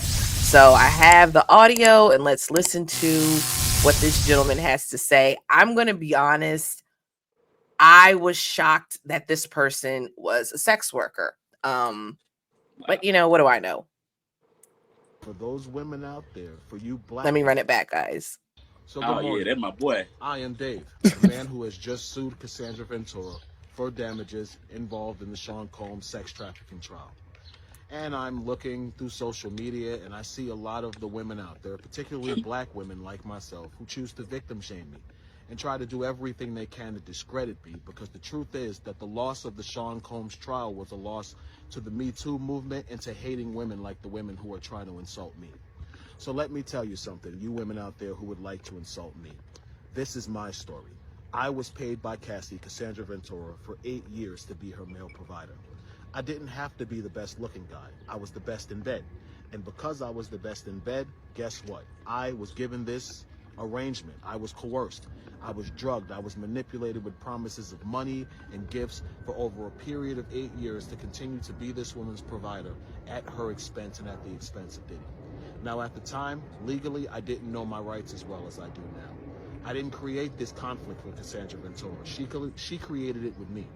So I have the audio and let's listen to what this gentleman has to say. I'm going to be honest. I was shocked that this person was a sex worker. But what do I know? For those women out there, for you Let black me run women. it back, guys. So good Oh yeah, morning. that's my boy. I am Dave, the man who has just sued Cassandra Ventura for damages involved in the Sean Combs sex trafficking trial. And I'm looking through social media and I see a lot of the women out there, particularly black women like myself, who choose to victim shame me and try to do everything they can to discredit me, because the truth is that the loss of the Sean Combs trial was a loss to the Me Too movement and to hating women like the women who are trying to insult me. So let me tell you something, you women out there who would like to insult me. This is my story. I was paid by Cassie, Cassandra Ventura, for 8 years to be her male provider. I didn't have to be the best looking guy. I was the best in bed. And because I was the best in bed, guess what? I was given this arrangement. I was coerced. I was drugged. I was manipulated with promises of money and gifts for over a period of 8 years to continue to be this woman's provider at her expense and at the expense of Diddy. Now, at the time, legally, I didn't know my rights as well as I do now. I didn't create this conflict with Cassandra Ventura. She created it with me.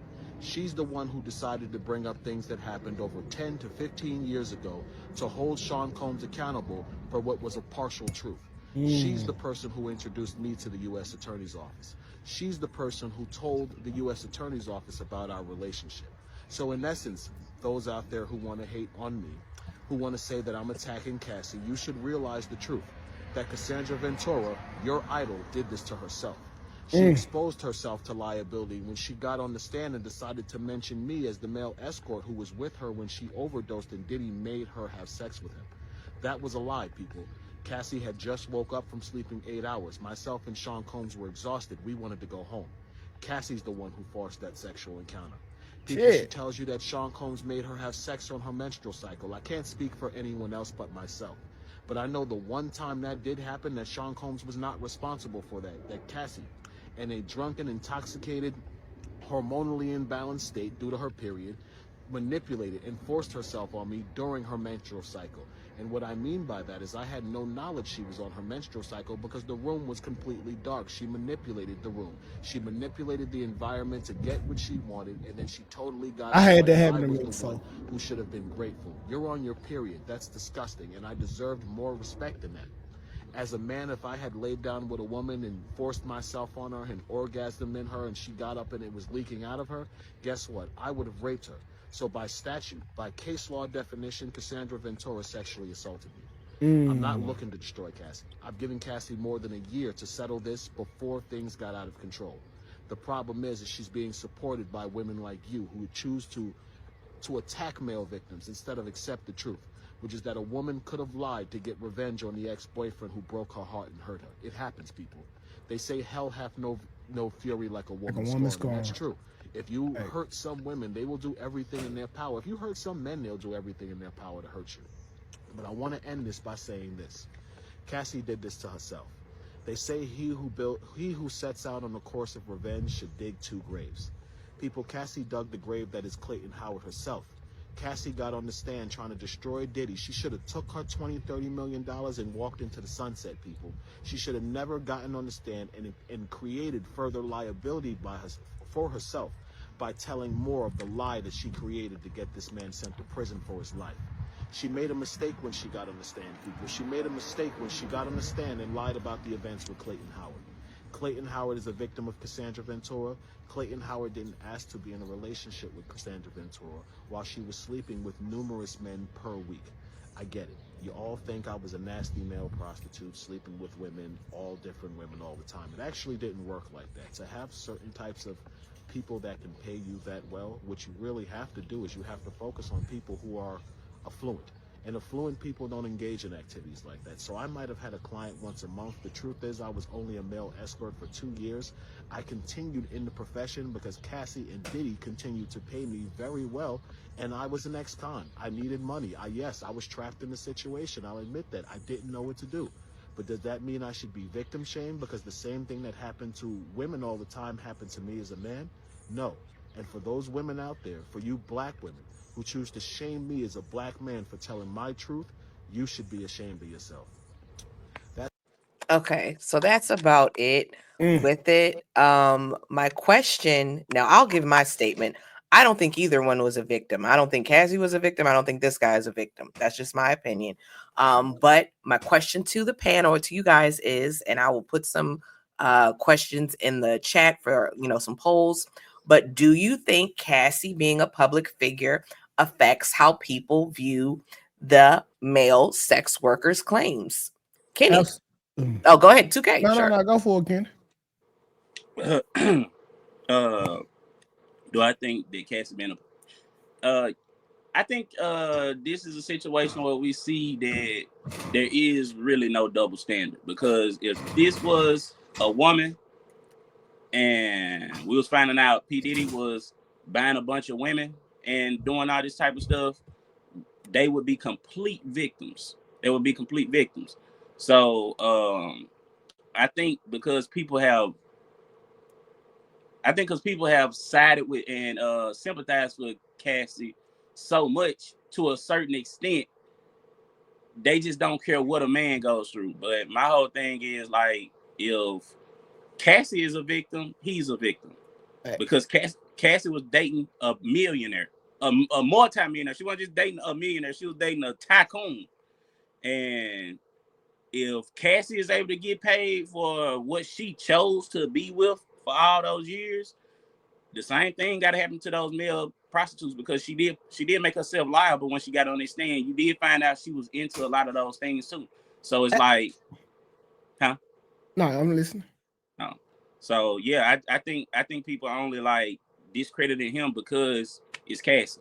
She's the one who decided to bring up things that happened over 10 to 15 years ago to hold Sean Combs accountable for what was a partial truth. She's the person who introduced me to the U.S. Attorney's Office. She's the person who told the U.S. Attorney's Office about our relationship. So in essence, those out there who want to hate on me, who want to say that I'm attacking Cassie, you should realize the truth, that Cassandra Ventura, your idol, did this to herself. She exposed herself to liability when she got on the stand and decided to mention me as the male escort who was with her when she overdosed and Diddy made her have sex with him. That was a lie, people. Cassie had just woke up from sleeping 8 hours. Myself and Sean Combs were exhausted. We wanted to go home. Cassie's the one who forced that sexual encounter. People, she tells you that Sean Combs made her have sex on her menstrual cycle. I can't speak for anyone else but myself. But I know the one time that did happen, that Sean Combs was not responsible for that. That Cassie, in a drunken, intoxicated, hormonally imbalanced state due to her period, manipulated and forced herself on me during her menstrual cycle. And what I mean by that is I had no knowledge she was on her menstrual cycle because the room was completely dark. She manipulated the room. She manipulated the environment to get what she wanted, and then she totally got it like I was the one who should have been grateful. You're on your period. That's disgusting, and I deserved more respect than that. As a man, if I had laid down with a woman and forced myself on her and orgasmed in her and she got up and it was leaking out of her, guess what? I would have raped her. So by statute, by case law definition, Cassandra Ventura sexually assaulted me. I'm not looking to destroy Cassie. I've given Cassie more than a year to settle this before things got out of control. The problem is she's being supported by women like you who would choose to attack male victims instead of accept the truth, which is that a woman could have lied to get revenge on the ex-boyfriend who broke her heart and hurt her. It happens, people. They say hell hath no fury like a woman scorned, and that's true. If you hurt some women, they will do everything in their power. If you hurt some men, they'll do everything in their power to hurt you. But I want to end this by saying this. Cassie did this to herself. They say he who sets out on a course of revenge should dig 2 graves. People, Cassie dug the grave that is Clayton Howard herself. Cassie got on the stand trying to destroy Diddy. She should have took her $20-30 million and walked into the sunset, people. She should have never gotten on the stand and created further liability for herself by telling more of the lie that she created to get this man sent to prison for his life. She made a mistake when she got on the stand, people. She made a mistake when she got on the stand and lied about the events with Clayton Howard. Clayton Howard is a victim of Cassandra Ventura. Clayton Howard didn't ask to be in a relationship with Cassandra Ventura while she was sleeping with numerous men per week. I get it. You all think I was a nasty male prostitute sleeping with women, all different women all the time. It actually didn't work like that. To have certain types of people that can pay you that well, what you really have to do is you have to focus on people who are affluent. And affluent people don't engage in activities like that. So I might have had a client once a month. The truth is I was only a male escort for 2 years. I continued in the profession because Cassie and Diddy continued to pay me very well. And I was an ex-con. I needed money. Yes, I was trapped in the situation. I'll admit that. I didn't know what to do. But does that mean I should be victim shamed because the same thing that happened to women all the time happened to me as a man? No. And for those women out there, for you black women who choose to shame me as a black man for telling my truth, you should be ashamed of yourself. Okay, so that's about it Mm. with it. My question now, I'll give my statement. I don't think either one was a victim. I don't think Cassie was a victim. I don't think this guy is a victim. That's just my opinion. But my question to the panel or to you guys is, and I will put some questions in the chat for some polls. But do you think Cassie being a public figure affects how people view the male sex workers' claims? Kenny. Oh, go ahead. 2K. No, sure. no, go for it, Ken. Do I think that Cassie been I think this is a situation where we see that there is really no double standard, because if this was a woman and we was finding out P. Diddy was buying a bunch of women and doing all this type of stuff, they would be complete victims. They would be complete victims. So I think because people have sided with and sympathized with Cassie so much to a certain extent, they just don't care what a man goes through. But my whole thing is, like, if Cassie is a victim, he's a victim. Because Cassie was dating a millionaire, a multi-millionaire. She wasn't just dating a millionaire, she was dating a tycoon. And if Cassie is able to get paid for what she chose to be with for all those years, the same thing got to happen to those male prostitutes, because she did make herself liable when she got on this stand. You did find out she was into a lot of those things too. So it's like, huh? No, I'm listening. No. So yeah, I think people are only like discrediting him because it's Cassie.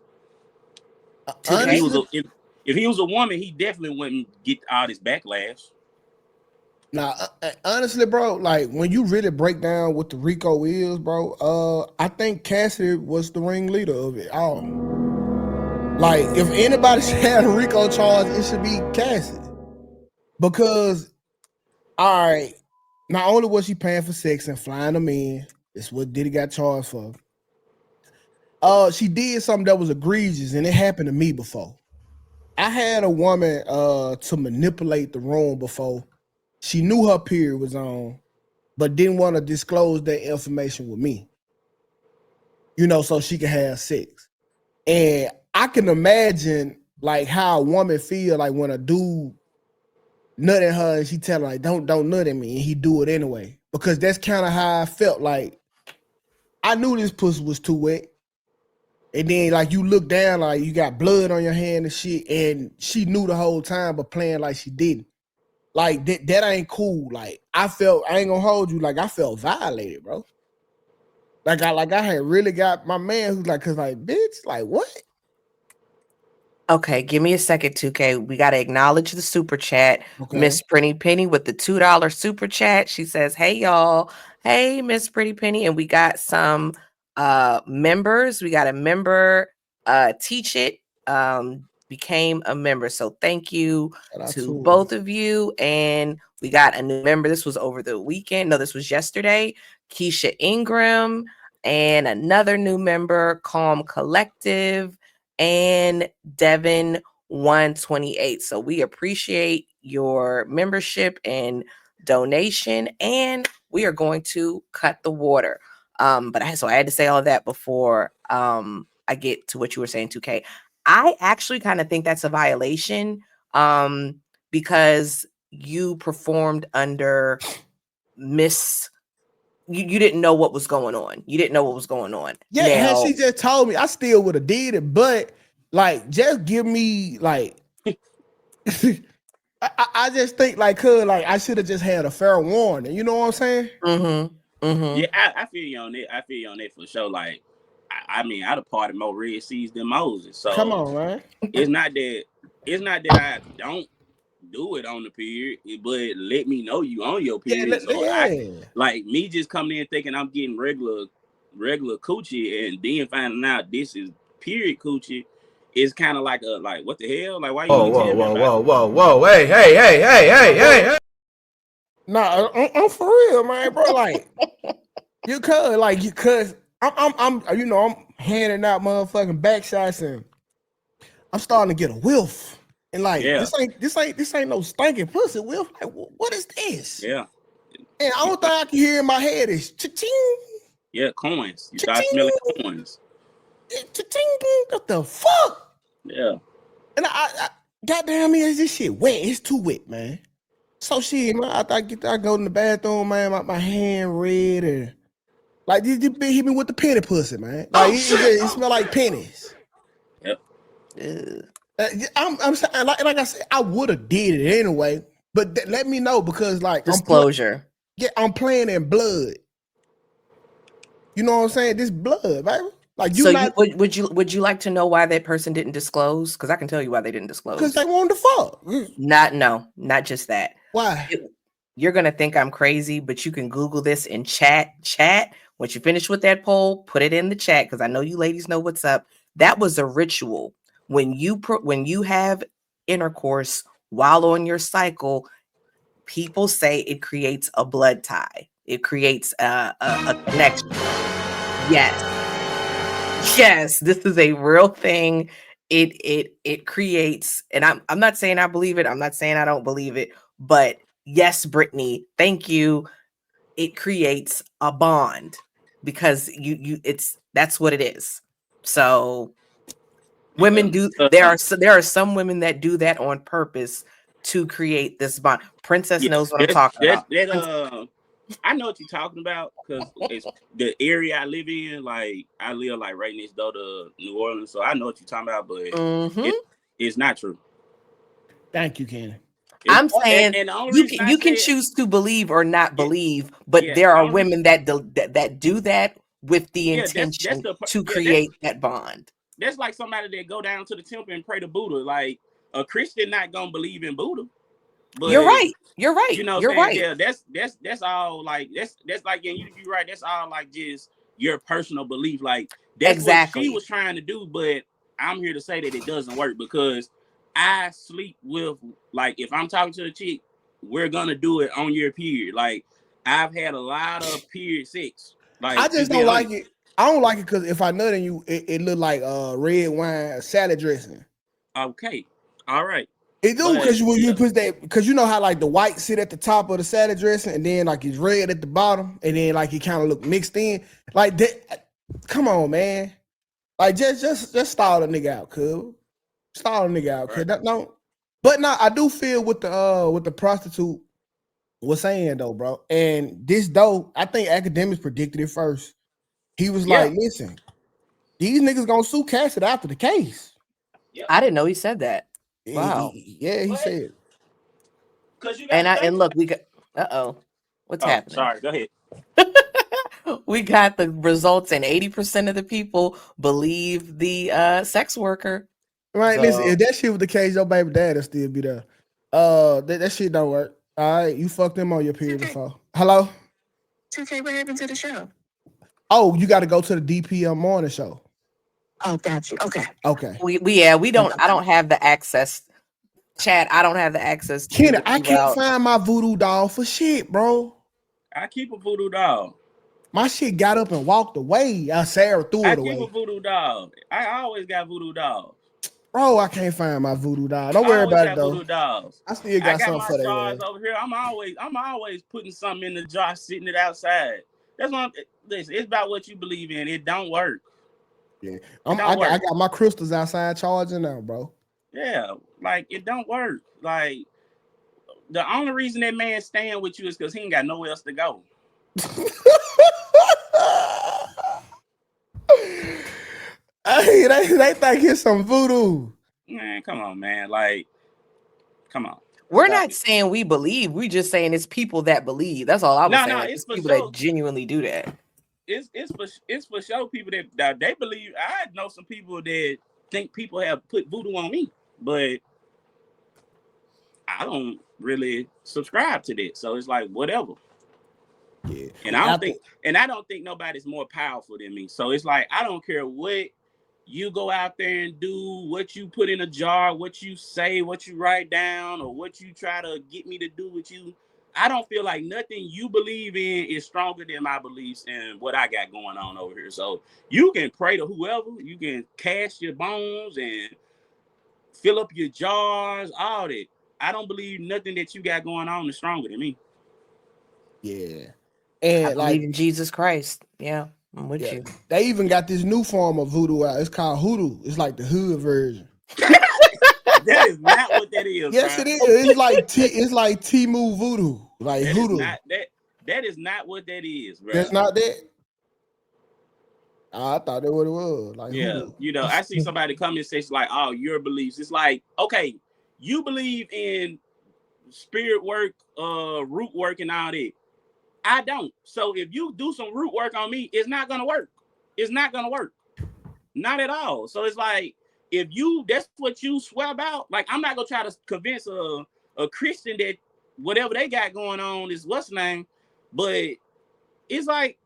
If he was a woman, he definitely wouldn't get all this backlash. Nah, honestly, bro, like when you really break down what the RICO is, bro, I think Cassie was the ringleader of it all. Like, if anybody should have a RICO charge, it should be Cassie. Because, all right, not only was she paying for sex and flying them in, that's what Diddy got charged for. She did something that was egregious, and it happened to me before. I had a woman to manipulate the room before. She knew her period was on, but didn't want to disclose that information with me, so she could have sex. And I can imagine like how a woman feel like when a dude nut at her and she tell her like, don't nut at me, and he do it anyway. Because that's kind of how I felt. Like, I knew this pussy was too wet. And then like you look down, like you got blood on your hand and shit, and she knew the whole time but playing like she didn't. Like that ain't cool. Like I ain't gonna hold you, like I felt violated, bro. Like I had really got my man who's like, cause like, bitch, like what? Okay, give me a second, 2K. We got to acknowledge the super chat. Okay. Miss Pretty Penny with the $2 super chat. She says, hey, y'all. Hey, Miss Pretty Penny. And we got some members. We got a member, Teach It, became a member. So thank you to both of you. And we got a new member. This was over the weekend. No, this was yesterday. Keisha Ingram. And another new member, Calm Collective. And Devin 128. So we appreciate your membership and donation, and we are going to cut the water. But I had to say all of that before I get to what you were saying, 2K. I actually kind of think that's a violation because you performed under you didn't know what was going on. You didn't know what was going on. Yeah, and she just told me, I still would have did it, but like just give me like I just think like I should have just had a fair warning. You know what I'm saying? Mm-hmm. Mm-hmm. Yeah, I feel you on that. I feel you on that for sure. Like, I mean, I'd have parted more Red Seas than Moses. So come on, man. It's not that I don't do it on the period, but let me know you on your period. I like me just coming in thinking I'm getting regular coochie and then finding out this is period coochie is kind of like what the hell? Like, why you whoa, hey. Nah, I'm for real, man, bro. Like you cause I'm handing out motherfucking back shots and I'm starting to get a whiff. And like Yeah. this ain't no stinking pussy. Will, like, what is this? Yeah. And the only thing I can hear in my head is cha-ching. Yeah, coins. You start Cha-ching. smelling coins. Cha-ching. What the fuck? Yeah. And I goddamn me, is this shit wet? It's too wet, man. So shit, man. I go in the bathroom, man. My hand red and like this bitch hit me with the penny pussy, man. Like it smell like pennies. Yep. I'm saying, like I said, I would have did it anyway, but let me know because like disclosure. I'm playing in blood. You know what I'm saying? This blood, baby. Like so would you like to know why that person didn't disclose? Because I can tell you why they didn't disclose. Because they wanted to fuck. Not just that. Why? You're gonna think I'm crazy, but you can Google this in chat. Once you finish with that poll, put it in the chat because I know you ladies know what's up. That was a ritual. When you have intercourse while on your cycle, people say it creates a blood tie. It creates a connection. Yes, this is a real thing. It creates, and I'm not saying I believe it. I'm not saying I don't believe it, but yes, Brittany, thank you. It creates a bond because that's what it is. So women do. There are some women that do that on purpose to create this bond. Princess knows what I'm talking about. I know what you're talking about because it's the area I live in. Like I live like right next door to New Orleans, so I know what you're talking about. But it's not true. Thank you, Ken. I'm saying you can choose to believe or not believe, but there are women that do that with the intention to create that bond. That's like somebody that go down to the temple and pray to Buddha. Like a Christian not gonna believe in Buddha. But you're right. You know, you're right. Yeah, that's all. Like that's like, and you're right. That's all like just your personal belief. Like that's what she was trying to do. But I'm here to say that it doesn't work because I sleep with, like, if I'm talking to a chick, we're gonna do it on your period. Like I've had a lot of period sex. Like I just don't like it. I don't like it because if I nut in you, it look like red wine salad dressing. Okay, all right. It do because you put that, because you know how like the white sit at the top of the salad dressing and then like it's red at the bottom and then like it kind of look mixed in like that. Come on, man. Like just stall the nigga out, cuz. Stall the nigga out, cuz. Right. No, but no, I do feel with the prostitute was saying though, bro. And this though, I think academics predicted it first. He was like, listen, these niggas gonna sue Cassie after the case. I didn't know he said that. Wow. He said. And look, we got what's happening? Sorry, go ahead. We got the results, and 80% of the people believe the sex worker. Right. So, listen, if that shit was the case, your baby dad will still be there. That shit don't work. All right, you fucked them on your period before. Hello? Tukay, what happened to the show? Oh, you got to go to the DPM morning show. Oh, got you. Okay. We don't. I don't have the access. Chad, I don't have the access to Kenny, I can't find my voodoo doll for shit, bro. I keep a voodoo doll. My shit got up and walked away. Sarah threw it away. I keep a voodoo doll. I always got voodoo dolls. Bro, I can't find my voodoo doll. Don't worry about it though. Voodoo dolls. I still got something for that. Jars over here. I'm always putting something in the jar, sitting it outside. That's what listen, it's about what you believe in. It don't work. Yeah, I got my crystals outside charging now, bro. Yeah, like it don't work. Like the only reason that man's staying with you is because he ain't got nowhere else to go. Hey, they think it's some voodoo. Man, come on, man. Like, come on. We're not saying we believe. We're just saying it's people that believe. That's all I was saying. Like, it's people that genuinely do that. It's for sure people that they believe. I know some people that think people have put voodoo on me, but I don't really subscribe to that. So it's like whatever. Yeah. And I don't think nobody's more powerful than me. So it's like I don't care what you go out there and do, what you put in a jar, what you say, what you write down, or what you try to get me to do with you. I don't feel like nothing you believe in is stronger than my beliefs and what I got going on over here. So you can pray to whoever, you can cast your bones and fill up your jars, all that. I don't believe nothing that you got going on is stronger than me. Yeah. I And believe like, in Jesus Christ. Yeah, I'm with yeah, you. they even got this new form of voodoo out. It's called hoodoo. It's like the hood version. That is not what that is, Yes, bro. it is. It's like it's like Timu voodoo, like That is hoodoo. not that. That is not what that is, bro. That's not that. I thought that what it was, like Yeah, hoodoo. you know, I see somebody come and say like, "Oh, your beliefs." It's like, okay, you believe in spirit work, root work, and all that. I don't. So if you do some root work on me, it's not gonna work. It's not gonna work. Not at all. So it's like, if that's what you swear about, like, I'm not gonna try to convince a Christian that whatever they got going on is what's the name, but it's like,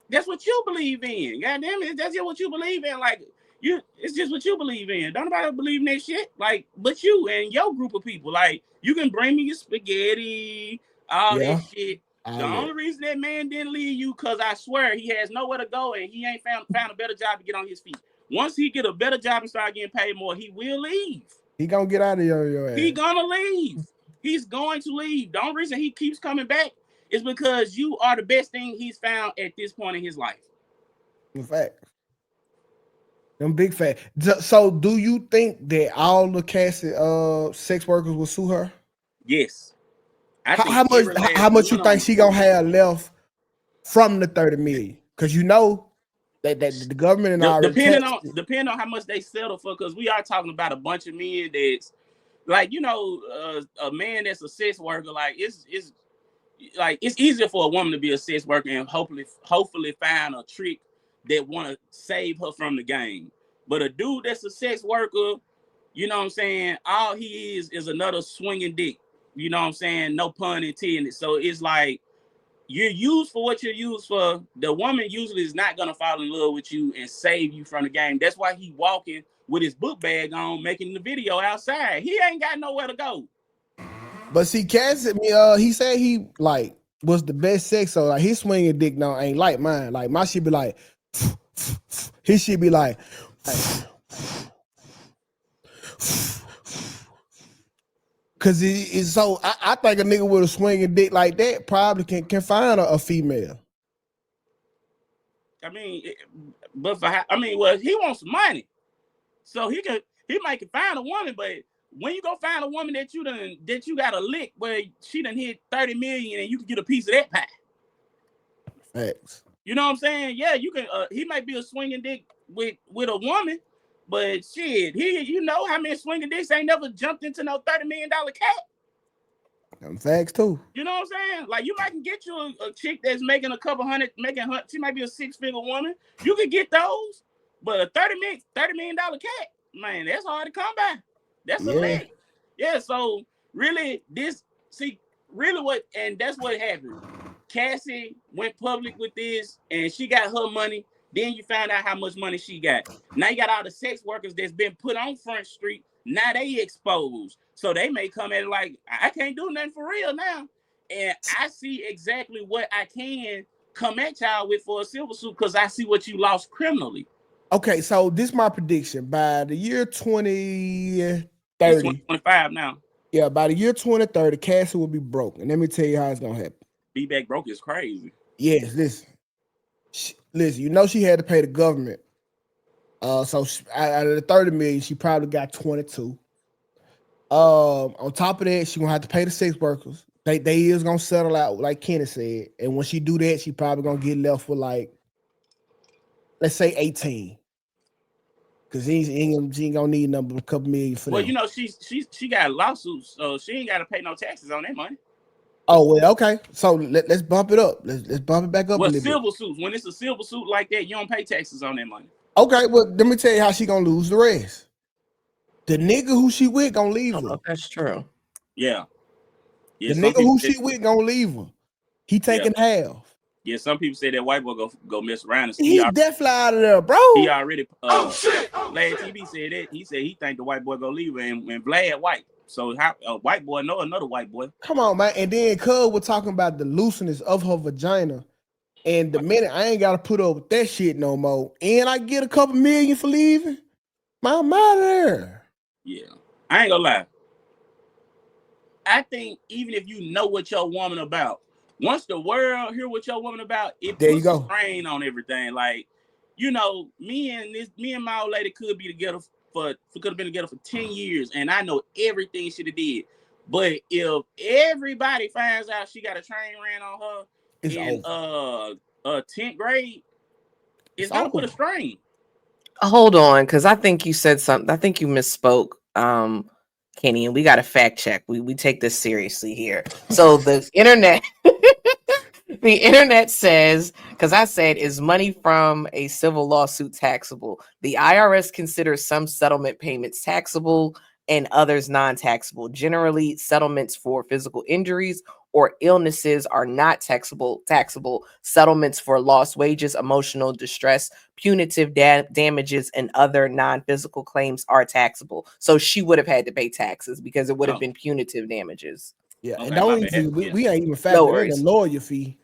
that's what you believe in. God damn it, that's just what you believe in. Like, it's just what you believe in. Don't nobody believe in that shit. Like, but you and your group of people. Like, you can bring me your spaghetti, all that shit. The only reason that man didn't leave you, because I swear he has nowhere to go and he ain't found a better job to get on his feet. Once he get a better job and start getting paid more, he will leave. He gonna get out of your ass. He gonna leave. He's going to leave. The only reason he keeps coming back is because you are the best thing he's found at this point in his life. In fact, them big fat. So, do you think that all the Cassie sex workers will sue her? Yes. How much you think she gonna have left from the 30 million? Because you know that the government and all depending on how much they settle for, because we are talking about a bunch of men that's like, you know, a man that's a sex worker, like it's like, it's easier for a woman to be a sex worker and hopefully find a trick that want to save her from the game. But a dude that's a sex worker, you know what I'm saying, all he is another swinging dick. You know what I'm saying? No pun intended. So it's like, you're used for what you're used for. The woman usually is not gonna fall in love with you and save you from the game. That's why he walking with his book bag on, making the video outside. He ain't got nowhere to go. But see, Cassie, he said he like was the best sex. So like his swinging dick now ain't like mine. Like my shit be like, his shit be like. Cause it's so I think a nigga with a swinging dick like that probably can find a female. I mean, well, he wants money, so he might find a woman. But when you go find a woman that you got a lick where she done hit 30 million and you can get a piece of that pie. Facts. You know what I'm saying? Yeah, you can. He might be a swinging dick with a woman. But shit, you know how many swinging dicks ain't never jumped into no $30 million cat? Them facts too. You know what I'm saying? Like, you might can get you a chick that's making a couple hundred, she might be a 6-figure woman. You could get those, but a $30 million cat, man, that's hard to come by. That's a lick. Yeah. So really, that's what happened. Cassie went public with this, and she got her money. Then you found out how much money she got. Now you got all the sex workers that's been put on Front Street. Now they exposed. So they may come at it like, I can't do nothing for real now. And I see exactly what I can come at y'all with for a silver suit, because I see what you lost criminally. Okay, so this is my prediction. By the year 2030. It's 2025 now. Yeah, by the year 2030, Cassie will be broke. And let me tell you how it's going to happen. Be back broke is crazy. Yes, listen, you know she had to pay the government. So out of the 30 million, she probably got 22. On top of that, she gonna have to pay the sex workers. They is gonna settle out, like Kenny said. And when she do that, she probably gonna get left with like, let's say 18. Cause she ain't gonna need a couple million for that. Well, you know, she got lawsuits, so she ain't gotta pay no taxes on that money. Oh well, okay. So let's bump it up. Let's bump it back up. Well, silver suits. When it's a silver suit like that, you don't pay taxes on that money. Okay, well, let me tell you how she gonna lose the rest. The nigga who she with gonna leave her. That's true. Yeah. The nigga who she with gonna leave her. He taking half. Yeah, some people say that white boy go mess around. And he definitely out of there, bro. He already. Vlad TV said that. He said he think the white boy go leave her, and Vlad white. So how a white boy know another white boy? Come on, man. And then Cub was talking about the looseness of her vagina. And the minute I ain't gotta put up with that shit no more, and I get a couple million for leaving, I'm out of there. Yeah, I ain't gonna lie. I think even if you know what your woman about, once the world hear what your woman about, it There you puts a go. strain on everything. Like, you know, me and my old lady could be together could have been together for 10 years, and I know everything she did. But if everybody finds out she got a train ran on her It's in over. 10th grade, it's It's gonna put a over. strain. Hold on, because I think you said something. I think you misspoke, Kenny, and we got to fact check. We take this seriously here. So the internet, the internet says, because I said, is money from a civil lawsuit taxable? The IRS considers some settlement payments taxable and others non-taxable. Generally, settlements for physical injuries or illnesses are not taxable. Settlements for lost wages, emotional distress, punitive damages, and other non-physical claims are taxable. So she would have had to pay taxes because it would have Oh, been punitive damages. Yeah, and okay, my don't bad. even Yeah, we ain't even No factored in the worries. lawyer fee.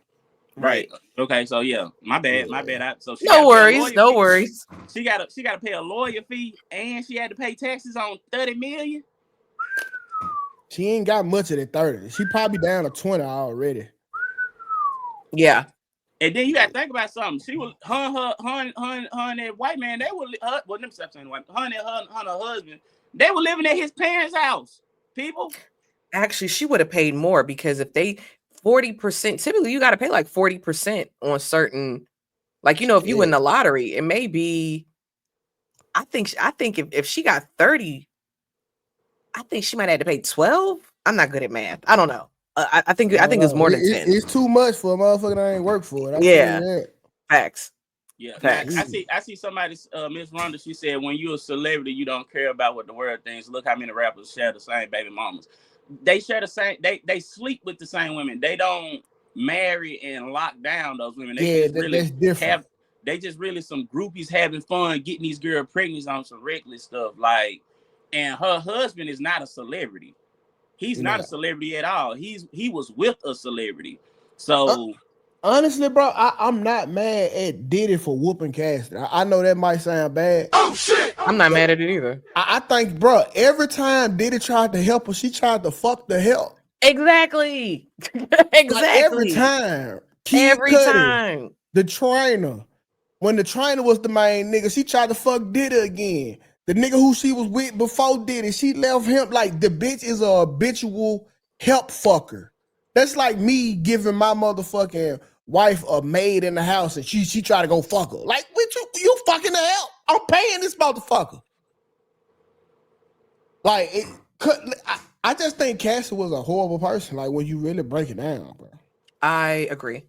right. Right. Okay, so yeah, my bad, my Yeah. bad. So she got No to pay a worries. lawyer No fee. worries. She got to pay a lawyer fee, and she had to pay taxes on 30 million. She ain't got much of the 30. She probably down to 20 already. Yeah. And then you got to think about something. She was her and that white man. They were well, them stop saying white. Her and her husband. They were living at his parents' house. People. Actually, she would have paid more because if they 40%, typically you got to pay like 40% on certain, like, you know, if you win Yeah. the lottery, it may be, I think if she got 30, I think she might have to pay 12. I'm not good at math. I don't know. I think I don't it's know. more than 10. It's too much for a motherfucker that ain't work for it. I tell you Yeah. that. Facts. Yeah. Now Facts. I see somebody, Miss Rhonda. She said, when you're a celebrity, you don't care about what the world thinks. Look how many rappers share the same baby mamas. They share the same. They sleep with the same women. They don't marry and lock down those women. They Yeah, just really that's different. have. They just really some groupies having fun, getting these girls pregnant on some reckless stuff. Like, and her husband is not a celebrity. He's not a No. celebrity at all. He was with a celebrity. So Honestly, bro, I'm not mad at Diddy for whooping Cassie. I know that might sound bad. I'm not mad at it either. I think, bro, every time Diddy tried to help her, she tried to fuck the help. Exactly. Like every Exactly. time. Kid Every Cudi, time. the trainer. When the trainer was the main nigga, she tried to fuck Diddy again. The nigga who she was with before Diddy, she left him. Like, the bitch is a habitual help fucker. That's like me giving my motherfucking wife a maid in the house and she try to go fuck her. Like, you fucking the help. I'm paying this motherfucker. Like, I just think Cassie was a horrible person. Like, when you really break it down, bro. I agree.